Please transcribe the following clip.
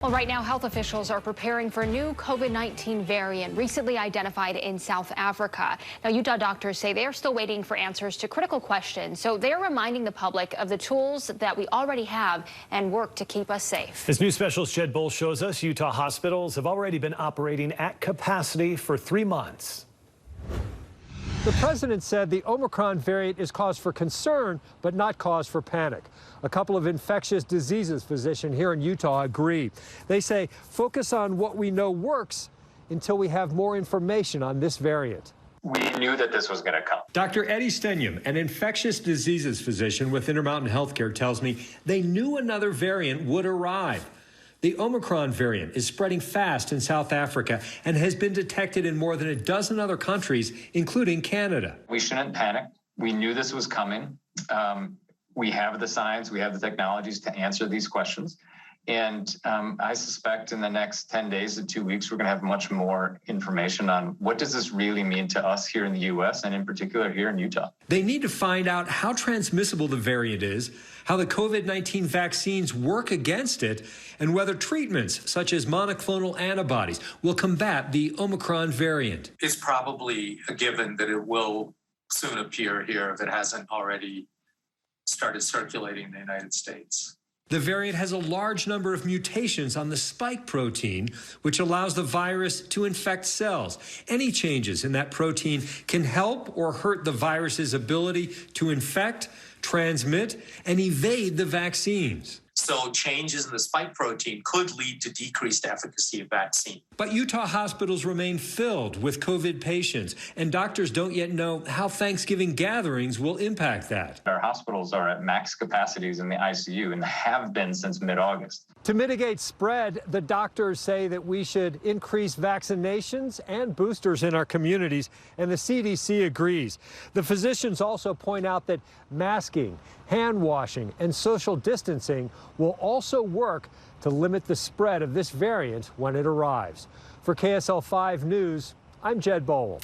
Well, right now, health officials are preparing for a new COVID-19 variant recently identified in South Africa. Now, Utah doctors say they are still waiting for answers to critical questions. So they're reminding the public of the tools that we already have and work to keep us safe. As News Specialist Jed Bull shows us, Utah hospitals have already been operating at capacity for 3 months. The president said the Omicron variant is cause for concern, but not cause for panic. A couple of infectious diseases physicians here in Utah agree. They say focus on what we know works until we have more information on this variant. We knew that this was going to come. Dr. Eddie Stenyum, an infectious diseases physician with Intermountain Healthcare, tells me they knew another variant would arrive. The Omicron variant is spreading fast in South Africa and has been detected in more than a dozen other countries, including Canada. We shouldn't panic. We knew this was coming. We have the science, we have the technologies to answer these questions. And I suspect in the next 10 days to 2 weeks, we're going to have much more information on what does this really mean to us here in the U.S. and in particular here in Utah. They need to find out how transmissible the variant is, how the COVID-19 vaccines work against it, and whether treatments such as monoclonal antibodies will combat the Omicron variant. It's probably a given that it will soon appear here if it hasn't already started circulating in the United States. The variant has a large number of mutations on the spike protein, which allows the virus to infect cells. Any changes in that protein can help or hurt the virus's ability to infect, transmit, and evade the vaccines. So changes in the spike protein could lead to decreased efficacy of vaccine. But Utah hospitals remain filled with COVID patients, and doctors don't yet know how Thanksgiving gatherings will impact that. Our hospitals are at max capacities in the ICU and have been since mid-August. To mitigate spread, the doctors say that we should increase vaccinations and boosters in our communities, and the CDC agrees. The physicians also point out that masking, hand washing, and social distancing will also work to limit the spread of this variant when it arrives. For KSL 5 News, I'm Jed Bull.